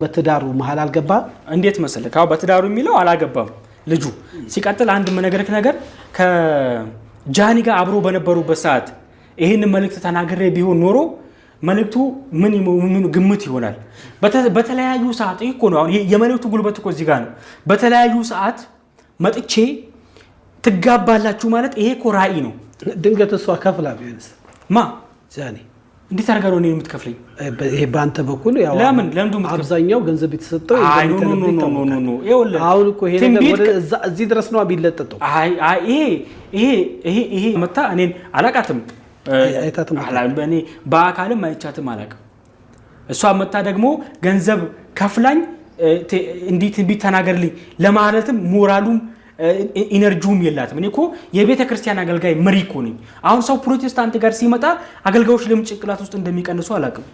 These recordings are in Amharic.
በትዳሩ መሃል አልገባ እንዴት መሰለህ ካው በትዳሩ የሚለው አላገባም ልጁ ሲቀጥል አንድ መነገርክ ነገር ከጃኒ ጋር አብሮ በነበሩበት ሰዓት ይሄን መልእክት ተናግሬ ቢሆን ኖሮ መልእክቱ ምን ግምት ይሆናል በተለያዩ ሰዓት እኮ ነው አሁን የመልእክቱ ጉልበት እኮ እዚህ ጋር ነው በተለያዩ ሰዓት መጥቼ ትጋባላችሁ ማለት ይሄ እኮ ራኢ ነው ድንገት እሷ ከፍላ ቢሆንስ ማ ጃኒ እንዴት አርጋው ነው የምትከፍለኝ ይሄ ባንተ በኩል ያው ለምን አብዛኛው ገንዘብ የተሰጠው ኖ ይኸውልህ አሁን እኮ ይሄ ነገር እዚህ ድረስ ነው ቢለጠጠው ይሄ መታ እኔን አላቃትም አይታትም እኔ በአካልም አይቻትም አላቅም እሷ መታ ደግሞ ገንዘብ ከፍላኝ እንዴት ቢተናገርልኝ ለማለትም ሞራሉም ኢነርጂውም የላትም እኔ እኮ የቤተ ክርስቲያን አገልጋይ መሪ እኮ ነኝ አሁን ሰው ፕሮቴስታንት ጋር ሲመጣ አገልጋዮች ለምን ጭንቅላት ውስጥ እንደሚቀንሱ አላቅም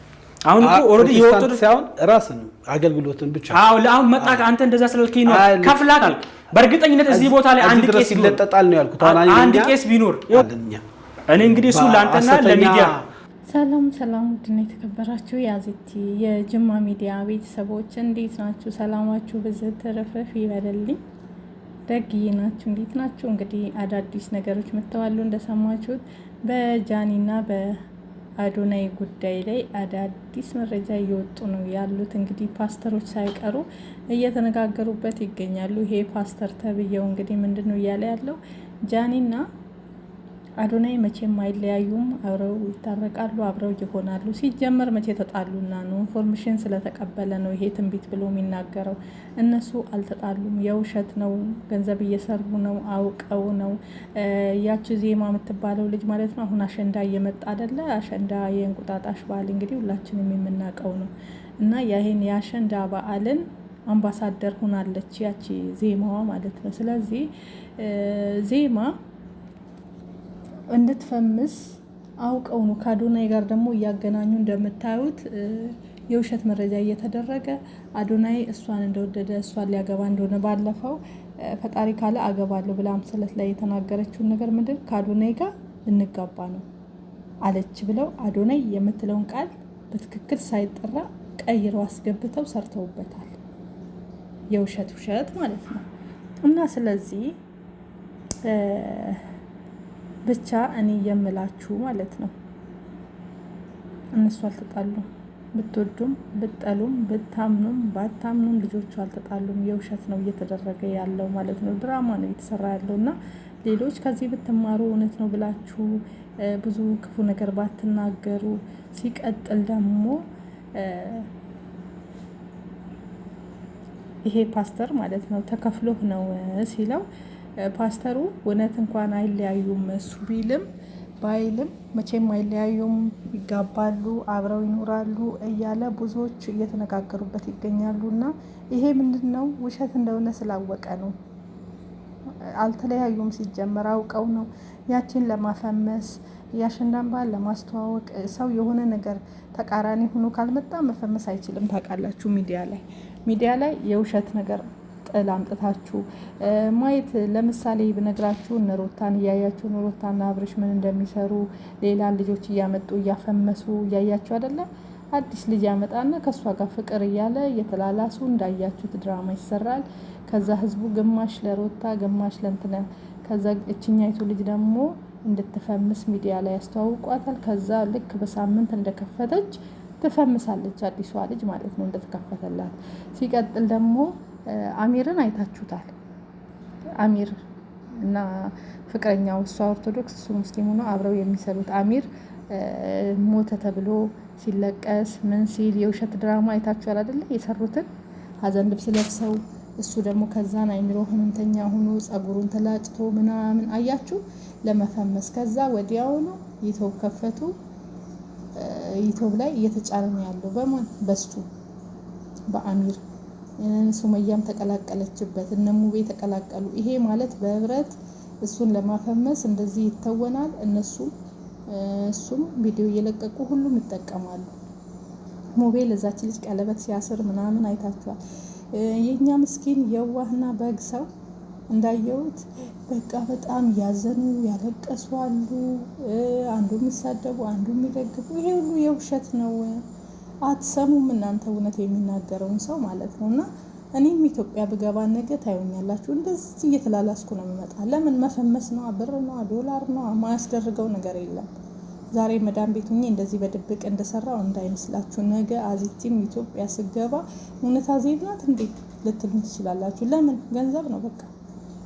አሁን እኮ ኦሬዲ የወጡት ሳይሆን ራስን አገልግሎትን ብቻ አሁን መጣ አንተ እንደዛ ስለልከኝ ነው ከፍላታል በእርግጠኝነት እዚህ ቦታ ላይ አንድ ቄስ ይለጠጣል ነው ያልኩት አንድ ቄስ ቢኖር እኔ እንግዲህ እሱ ላንተና ለሚዲያ ሰላም ውድና የተከበራችሁ ያዚቲ የጅማ ሚዲያ ቤተሰቦች እንዴት ናችሁ ሰላማችሁ በዘት ተረፈፍ ይበልልኝ ደግዬ ናችሁ እንዴት ናችሁ እንግዲህ አዳዲስ ነገሮች መተዋሉ እንደሰማችሁት በጃኒና በአዶናይ ጉዳይ ላይ አዳዲስ መረጃ እየወጡ ነው ያሉት እንግዲህ ፓስተሮች ሳይቀሩ እየተነጋገሩበት ይገኛሉ ይሄ ፓስተር ተብየው እንግዲህ ምንድነው እያለ ያለው ጃኒና አዶናይ መቼም አይለያዩም አብረው ይታረቃሉ አብረው ይሆናሉ ሲጀመር መቼ ተጣሉና ነው ኢንፎርሜሽን ስለተቀበለ ነው ይሄ ትንቢት ብሎ የሚናገረው እነሱ አልተጣሉም የውሸት ነው ገንዘብ እየሰሩ ነው አውቀው ነው ያቺ ዜማ የምትባለው ልጅ ማለት ነው አሁን አሸንዳ እየመጣ አይደለ አሸንዳ የእንቁጣጣሽ በዓል እንግዲህ ሁላችንም የምናውቀው ነው እና ያሄን የአሸንዳ በዓልን አምባሳደር ሆናለች ያቺ ዜማዋ ማለት ነው ስለዚህ ዜማ እንድትፈምስ አውቀው ነው ከአዶናይ ጋር ደግሞ እያገናኙ እንደምታዩት የውሸት መረጃ እየተደረገ አዶናይ እሷን እንደወደደ እሷን ሊያገባ እንደሆነ ባለፈው ፈጣሪ ካለ አገባለሁ ብላ አምሰለት ላይ የተናገረችውን ነገር ምንድን ከአዶናይ ጋር ልንጋባ ነው አለች ብለው አዶናይ የምትለውን ቃል በትክክል ሳይጠራ ቀይረው አስገብተው ሰርተውበታል የውሸት ማለት ነው እና ስለዚህ ብቻ እኔ የምላችሁ ማለት ነው እነሱ አልተጣሉም ብትወዱም ብትጠሉም ብታምኑም ባታምኑም ልጆቹ አልተጣሉም የውሸት ነው እየተደረገ ያለው ማለት ነው ድራማ ነው እየተሰራ ያለውና ሌሎች ከዚህ ብትማሩ እውነት ነው ብላችሁ ብዙ ክፉ ነገር ባትናገሩ ሲቀጥል ደግሞ ይሄ ፓስተር ማለት ነው ተከፍሎህ ነው ሲለው ፓስተሩ እውነት እንኳን አይለያዩም እሱ ቢልም ባይልም መቼም አይለያዩም ይጋባሉ አብረው ይኖራሉ እያለ ብዙዎች እየተነጋገሩበት ይገኛሉና ይሄ ምንድነው ውሸት እንደሆነ ስላወቀ ነው አልተለያዩም ሲጀመር አውቀው ነው ያቺን ለማፈመስ ያሸንዳን በዓል ለማስተዋወቅ ሰው የሆነ ነገር ተቃራኒ ሆኖ ካልመጣ መፈመስ አይችልም ታውቃላችሁ ሚዲያ ላይ የውሸት ነገር ላምጥታችሁ ማየት ለምሳሌ ብነግራችሁ ነሮታን ያያችሁ ነሮታና አብርሽ ምን እንደሚሰሩ ሌላ ልጆች እያመጡ እያፈመሱ ያያችሁ አይደለ አዲስ ልጅ ያመጣና ከሷ ጋር ፍቅር እያለ የተላላሱ እንዳያችሁት ድራማ ይሰራል ከዛ ህዝቡ ግማሽ ለሮታ ግማሽ ለእንትና ከዛ እቺኛይቱ ልጅ ደግሞ እንድትፈምስ ሚዲያ ላይ ያስተዋውቋታል ከዛ ልክ በሳምንት እንደከፈተች ትፈምሳለች አዲሷ ልጅ ማለት ነው እንደተከፈተላት ሲቀጥል ደግሞ አሚርን አይታችሁታል አሚር እና ፍቅረኛው እሷ ኦርቶዶክስ እሱ ሙስሊም ነው አብረው የሚሰሩት አሚር ሞተ ተብሎ ሲለቀስ ምን ሲል የውሸት ድራማ አይታችኋል አይደለ የሰሩትን ሀዘን ልብስ ለብሰው እሱ ደግሞ ከዛን አይምሮ ህመምተኛ ሆኖ ጸጉሩን ተላጭቶ ምናምን አያችሁ ለመፈመስ ከዛ ወዲያው ነው ይተው ከፈቱ ይተው ላይ እየተጫነ ያለው በማን በሱ በአሚር ሱመያም ተቀላቀለችበት እነሙቤ ተቀላቀሉ ይሄ ማለት በህብረት እሱን ለማፈመስ እንደዚህ ይተወናል እሱም ቪዲዮ እየለቀቁ ሁሉም ይጠቀማሉ ሙቤ ለዛች ልጅ ቀለበት ሲያስር ምናምን አይታችኋል የኛ ምስኪን የዋህና በግ ሰው እንዳየውት በቃ በጣም ያዘኑ ያለቀሱ አሉ አንዱ የሚሳደቡ አንዱ የሚደግፉ ይሄ ሁሉ የውሸት ነው አትሰሙም እናንተ እውነት የሚናገረውን ሰው ማለት ነው። እና እኔም ኢትዮጵያ ብገባ ነገ ታዩኛላችሁ፣ እንደዚህ እየተላላስኩ ነው የምመጣ። ለምን መፈመስ ነው፣ ብር ነው፣ ዶላር ነው፣ ማያስደርገው ነገር የለም። ዛሬ መዳም ቤት ሁኜ እንደዚህ በድብቅ እንደሰራው እንዳይመስላችሁ። ነገ አዚቲም ኢትዮጵያ ስገባ እውነት አዜብ ናት እንዴ ልትሉ ትችላላችሁ። ለምን ገንዘብ ነው በቃ።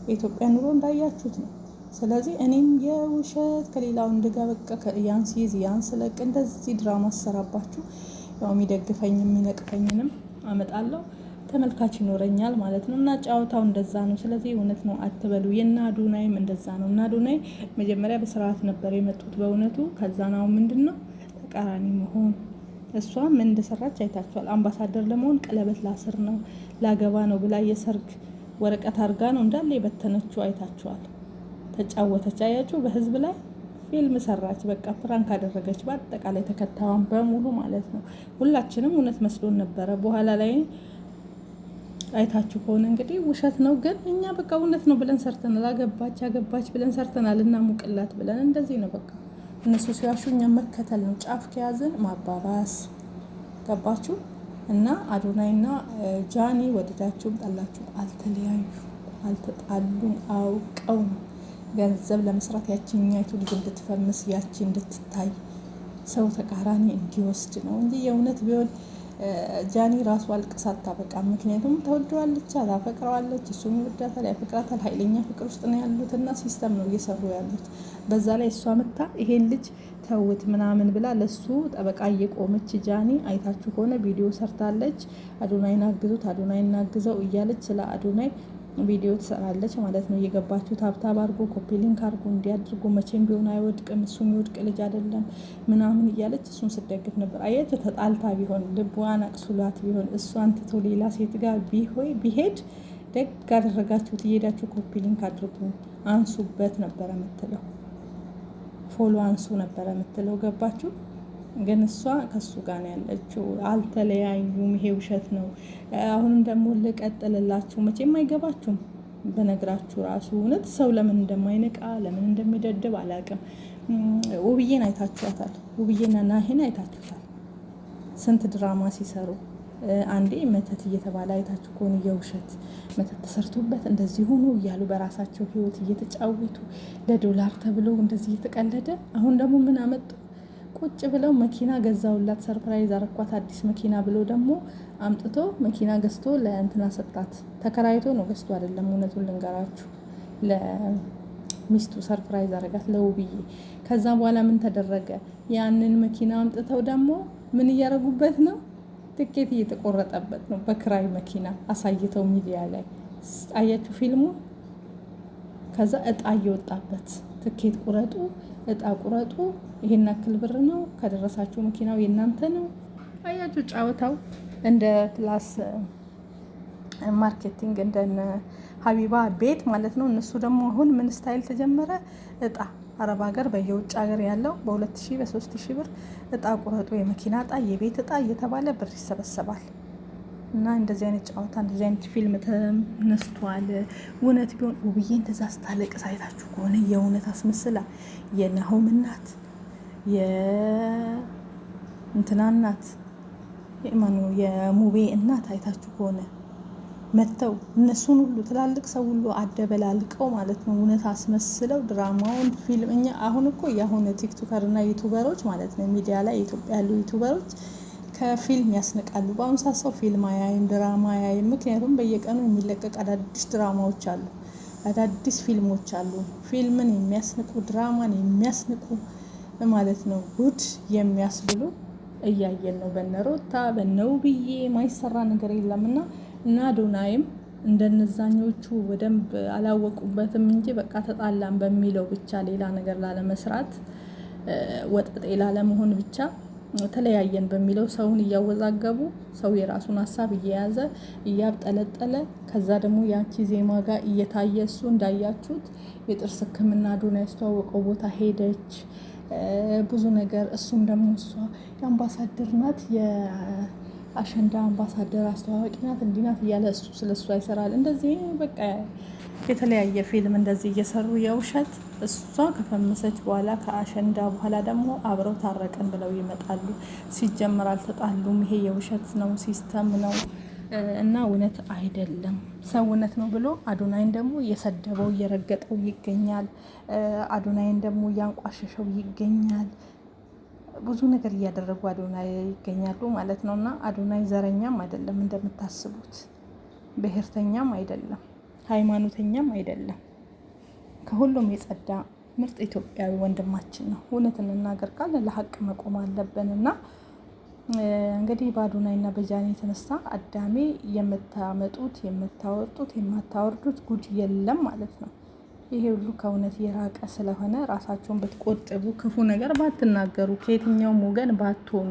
የኢትዮጵያ ኑሮ እንዳያችሁት ነው። ስለዚህ እኔም የውሸት ከሌላው እንድጋ በቃ ያን ሲይዝ ያን ስለቅ እንደዚህ ድራማ አሰራባችሁ። ያው የሚደግፈኝ የሚነቅፈኝንም አመጣለሁ፣ ተመልካች ይኖረኛል ማለት ነው። እና ጨዋታው እንደዛ ነው። ስለዚህ እውነት ነው አትበሉ። የእነ አዶናይም እንደዛ ነው። እና አዶናይ መጀመሪያ በስርዓት ነበር የመጡት በእውነቱ። ከዛ ነው ምንድን ነው ተቃራኒ መሆን። እሷ ምን እንደሰራች አይታችኋል። አምባሳደር ለመሆን ቀለበት ላስር ነው ላገባ ነው ብላ የሰርግ ወረቀት አድርጋ ነው እንዳለ የበተነችው አይታችኋል። ተጫወተች፣ አያችሁ፣ በህዝብ ላይ ፊልም ሰራች። በቃ ፕራንክ አደረገች በአጠቃላይ ተከታዩን በሙሉ ማለት ነው። ሁላችንም እውነት መስሎን ነበረ። በኋላ ላይ አይታችሁ ከሆነ እንግዲህ ውሸት ነው፣ ግን እኛ በቃ እውነት ነው ብለን ሰርተናል። አገባች ብለን ሰርተናል እና ሙቅላት ብለን እንደዚህ ነው በቃ። እነሱ ሲዋሹ እኛ መከተል ነው። ጫፍ ከያዝን ማባባስ። ገባችሁ? እና አዶናይና ጃኒ ወደዳችሁም ጠላችሁ አልተለያዩ፣ አልተጣሉም። አውቀው ነው ገንዘብ ለመስራት ያቺኛይቱ ልጅ እንድትፈምስ ያቺ እንድትታይ ሰው ተቃራኒ እንዲወስድ ነው እንጂ የእውነት ቢሆን ጃኒ ራሱ አልቅሳ አታበቃም። ምክንያቱም ተወደዋለች፣ ታፈቅረዋለች፣ እሱም ይወዳታል፣ ያፈቅራታል። ኃይለኛ ፍቅር ውስጥ ነው ያሉት እና ሲስተም ነው እየሰሩ ያሉት። በዛ ላይ እሷ መታ ይሄን ልጅ ተውት ምናምን ብላ ለሱ ጠበቃ እየቆመች ጃኒ አይታችሁ ከሆነ ቪዲዮ ሰርታለች። አዶናይን አግዙት፣ አዶናይን አግዘው እያለች ስለ አዶናይ ቪዲዮ ትሰራለች ማለት ነው። እየገባችሁ ታብታብ አድርጎ ኮፒ ሊንክ አድርጎ እንዲያድርጉ መቼም ቢሆን አይወድቅም፣ እሱ የሚወድቅ ልጅ አይደለም ምናምን እያለች እሱን ስደግፍ ነበር። አያችሁ፣ ተጣልታ ቢሆን ልቧን አቅሱላት ቢሆን እሷን ትቶ ሌላ ሴት ጋር ቢሄድ ደግ አደረጋችሁት፣ እየሄዳችሁ ኮፒ ሊንክ አድርጉ አንሱበት ነበረ የምትለው፣ ፎሎ አንሱ ነበረ የምትለው። ገባችሁ? ግን እሷ ከሱ ጋር ነው ያለችው። አልተለያዩም። ይሄ ውሸት ነው። አሁንም ደግሞ ልቀጥልላችሁ፣ መቼም አይገባችሁም በነግራችሁ ራሱ። እውነት ሰው ለምን እንደማይነቃ ለምን እንደሚደድብ አላውቅም። ውብዬን አይታችኋታል። ውብዬና ናሂን አይታችኋታል። ስንት ድራማ ሲሰሩ አንዴ መተት እየተባለ አይታችሁ ከሆነ የውሸት መተት ተሰርቶበት እንደዚህ ሆኖ እያሉ በራሳቸው ህይወት እየተጫወቱ ለዶላር ተብሎ እንደዚህ እየተቀለደ አሁን ደግሞ ምን አመጡ? ቁጭ ብለው መኪና ገዛውላት፣ ሰርፕራይዝ አረኳት አዲስ መኪና ብሎ ደግሞ አምጥቶ መኪና ገዝቶ ለእንትና ሰጣት። ተከራይቶ ነው ገዝቶ አይደለም። እውነቱን ልንገራችሁ ለሚስቱ ሰርፕራይዝ አረጋት ለውብዬ። ከዛ በኋላ ምን ተደረገ? ያንን መኪና አምጥተው ደግሞ ምን እያረጉበት ነው? ትኬት እየተቆረጠበት ነው። በክራይ መኪና አሳይተው ሚዲያ ላይ አያችሁ ፊልሙ። ከዛ እጣ እየወጣበት ትኬት ቁረጡ፣ እጣ ቁረጡ፣ ይሄን ያክል ብር ነው ከደረሳችሁ መኪናው የእናንተ ነው። አያችሁ ጫወታው እንደ ክላስ ማርኬቲንግ እንደነ ሀቢባ ቤት ማለት ነው። እነሱ ደግሞ አሁን ምን ስታይል ተጀመረ? እጣ አረብ ሀገር በየውጭ ሀገር ያለው በ2000 በ3000 ብር እጣ ቁረጡ፣ የመኪና እጣ፣ የቤት እጣ እየተባለ ብር ይሰበሰባል። እና እንደዚህ አይነት ጨዋታ እንደዚህ አይነት ፊልም ተነስቷል። እውነት ቢሆን ውብዬ እንደዛ ስታለቅስ አይታችሁ ከሆነ የእውነት አስመስላ የናሆም እናት የእንትና እናት የሙቤ እናት አይታችሁ ከሆነ መተው እነሱን ሁሉ ትላልቅ ሰው ሁሉ አደበላልቀው ማለት ነው። እውነት አስመስለው ድራማውን ፊልም እኛ አሁን እኮ የአሁን ቲክቶከር እና ዩቱበሮች ማለት ነው ሚዲያ ላይ የኢትዮጵያ ያሉ ዩቱበሮች ከፊልም ያስንቃሉ። በአሁኑ ሰዓት ሰው ፊልም አያይም፣ ድራማ አያይም። ምክንያቱም በየቀኑ የሚለቀቅ አዳዲስ ድራማዎች አሉ፣ አዳዲስ ፊልሞች አሉ። ፊልምን የሚያስንቁ ድራማን የሚያስንቁ ማለት ነው ጉድ የሚያስብሉ እያየን ነው። በነሮታ በነውብዬ ማይሰራ ነገር የለም። እና አዶናይም እንደነዛኞቹ በደንብ አላወቁበትም እንጂ በቃ ተጣላን በሚለው ብቻ ሌላ ነገር ላለመስራት ወጠጤ ላለመሆን ብቻ ተለያየን በሚለው ሰውን እያወዛገቡ ሰው የራሱን ሀሳብ እየያዘ እያብጠለጠለ ከዛ ደግሞ ያቺ ዜማ ጋር እየታየ እሱ እንዳያችሁት የጥርስ ሕክምና አዶናይ ያስተዋወቀው ቦታ ሄደች። ብዙ ነገር እሱም ደግሞ እሷ የአምባሳደር ናት አሸንዳ አምባሳደር አስተዋዋቂ ናት እንዲህ ናት እያለ እሱ ስለ እሷ ይሰራል። እንደዚህ በቃ የተለያየ ፊልም እንደዚህ እየሰሩ የውሸት እሷ ከፈመሰች በኋላ ከአሸንዳ በኋላ ደግሞ አብረው ታረቀን ብለው ይመጣሉ። ሲጀመር አልተጣሉም። ይሄ የውሸት ነው፣ ሲስተም ነው እና እውነት አይደለም። ሰው እውነት ነው ብሎ አዶናይን ደግሞ እየሰደበው እየረገጠው ይገኛል። አዶናይን ደግሞ እያንቋሸሸው ይገኛል። ብዙ ነገር እያደረጉ አዶናይ ይገኛሉ ማለት ነው። እና አዶናይ ዘረኛም አይደለም እንደምታስቡት፣ ብሔርተኛም አይደለም፣ ሃይማኖተኛም አይደለም። ከሁሉም የጸዳ ምርጥ ኢትዮጵያዊ ወንድማችን ነው። እውነት እንናገር ካለ ለሀቅ መቆም አለብን። እና እንግዲህ በአዶናይ እና በጃኒ የተነሳ አዳሜ የምታመጡት የምታወርጡት የማታወርዱት ጉድ የለም ማለት ነው። ይሄ ሁሉ ከእውነት የራቀ ስለሆነ ራሳቸውን ብትቆጥቡ፣ ክፉ ነገር ባትናገሩ፣ ከየትኛውም ወገን ባትሆኑ።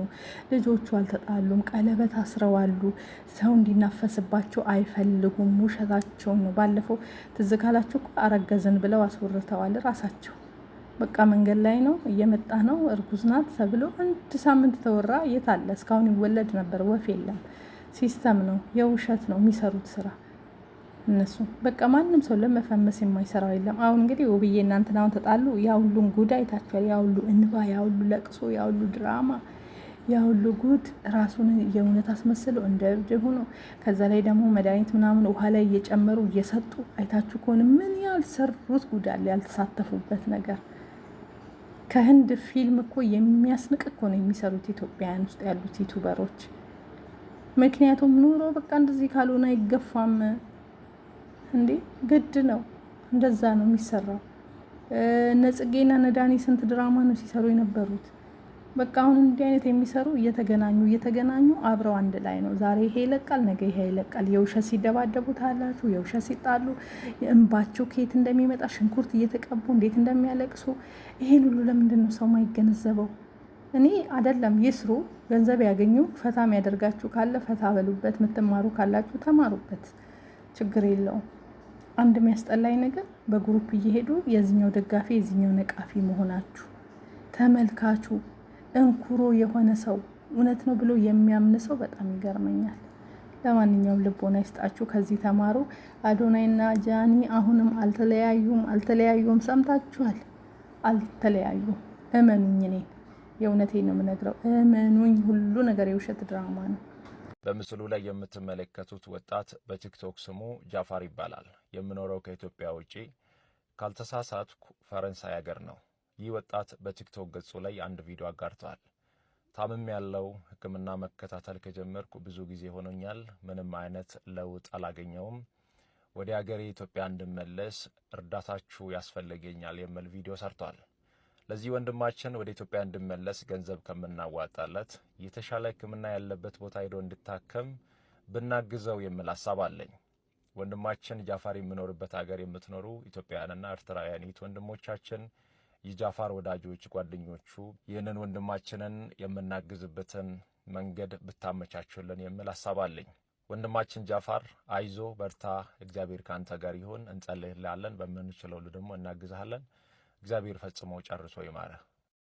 ልጆቹ አልተጣሉም፣ ቀለበት አስረዋሉ። ሰው እንዲናፈስባቸው አይፈልጉም። ውሸታቸውን ነው። ባለፈው ትዝ ካላችሁ እኮ አረገዝን ብለው አስወርተዋል ራሳቸው። በቃ መንገድ ላይ ነው እየመጣ ነው እርጉዝ ናት ተብሎ 1 ሳምንት ተወራ። የት አለ? እስካሁን ይወለድ ነበር። ወፍ የለም። ሲስተም ነው፣ የውሸት ነው የሚሰሩት ስራ እነሱ። በቃ ማንም ሰው ለመፈመስ የማይሰራው የለም። አሁን እንግዲህ ውብዬ እናንተን አሁን ተጣሉ፣ ያ ሁሉን ጉድ አይታችኋል። ያ ሁሉ እንባ፣ ያ ሁሉ ለቅሶ፣ ያ ሁሉ ድራማ፣ ያ ሁሉ ጉድ ራሱን የእውነት አስመስለው እንደ እብድ ሆኖ፣ ከዛ ላይ ደግሞ መድኃኒት ምናምን ውሃ ላይ እየጨመሩ እየሰጡ አይታችሁ ከሆነ ምን ያልሰሩት ጉድ አለ፣ ያልተሳተፉበት ነገር። ከህንድ ፊልም እኮ የሚያስንቅ እኮ ነው የሚሰሩት ኢትዮጵያውያን ውስጥ ያሉት ዩቱበሮች። ምክንያቱም ኑሮ በቃ እንደዚህ ካልሆነ አይገፋም እንዴ፣ ግድ ነው። እንደዛ ነው የሚሰራው። እነ ጽጌና እነ ዳኒ ስንት ድራማ ነው ሲሰሩ የነበሩት። በቃ አሁን እንዲህ አይነት የሚሰሩ እየተገናኙ አብረው አንድ ላይ ነው። ዛሬ ይሄ ይለቃል፣ ነገ ይሄ ይለቃል። የውሸት ሲደባደቡ ታላችሁ፣ የውሸት ሲጣሉ እንባቸው ከየት እንደሚመጣ ሽንኩርት እየተቀቡ እንዴት እንደሚያለቅሱ። ይሄን ሁሉ ለምንድን ነው ሰው ማይገነዘበው? እኔ አይደለም ይስሩ፣ ገንዘብ ያገኙ። ፈታ የሚያደርጋችሁ ካለ ፈታ በሉበት፣ የምትማሩ ካላችሁ ተማሩበት፣ ችግር የለውም። አንድ የሚያስጠላኝ ነገር በግሩፕ እየሄዱ የዚህኛው ደጋፊ የዚህኛው ነቃፊ መሆናችሁ። ተመልካቹ እንኩሮ የሆነ ሰው እውነት ነው ብሎ የሚያምን ሰው በጣም ይገርመኛል። ለማንኛውም ልቦና ይስጣችሁ፣ ከዚህ ተማሩ። አዶናይና ጃኒ አሁንም አልተለያዩም። ሰምታችኋል፣ አልተለያዩም። እመኑኝ፣ እኔ የእውነቴን ነው የምነግረው። እመኑኝ፣ ሁሉ ነገር የውሸት ድራማ ነው። በምስሉ ላይ የምትመለከቱት ወጣት በቲክቶክ ስሙ ጃፋር ይባላል። የምኖረው ከኢትዮጵያ ውጪ ካልተሳሳትኩ ፈረንሳይ ሀገር ነው። ይህ ወጣት በቲክቶክ ገጹ ላይ አንድ ቪዲዮ አጋርተዋል። ታምም ያለው ሕክምና መከታተል ከጀመርኩ ብዙ ጊዜ ሆኖኛል። ምንም አይነት ለውጥ አላገኘውም። ወደ ሀገሬ ኢትዮጵያ እንድመለስ እርዳታችሁ ያስፈልገኛል የሚል ቪዲዮ ሰርቷል። ለዚህ ወንድማችን ወደ ኢትዮጵያ እንድመለስ ገንዘብ ከምናዋጣለት የተሻለ ሕክምና ያለበት ቦታ ሄዶ እንድታከም ብናግዘው የሚል ሀሳብ አለኝ። ወንድማችን ጃፋር የሚኖርበት ሀገር የምትኖሩ ኢትዮጵያውያንና ኤርትራውያን ወንድሞቻችን፣ የጃፋር ወዳጆች፣ ጓደኞቹ ይህንን ወንድማችንን የምናግዝበትን መንገድ ብታመቻቹልን የሚል ሀሳብ አለኝ። ወንድማችን ጃፋር አይዞ፣ በርታ፣ እግዚአብሔር ካንተ ጋር ይሁን፣ እንጸልይልሃለን። በምንችለው ደግሞ እናግዝሃለን። እግዚአብሔር ፈጽሞ ጨርሶ ይማረህ።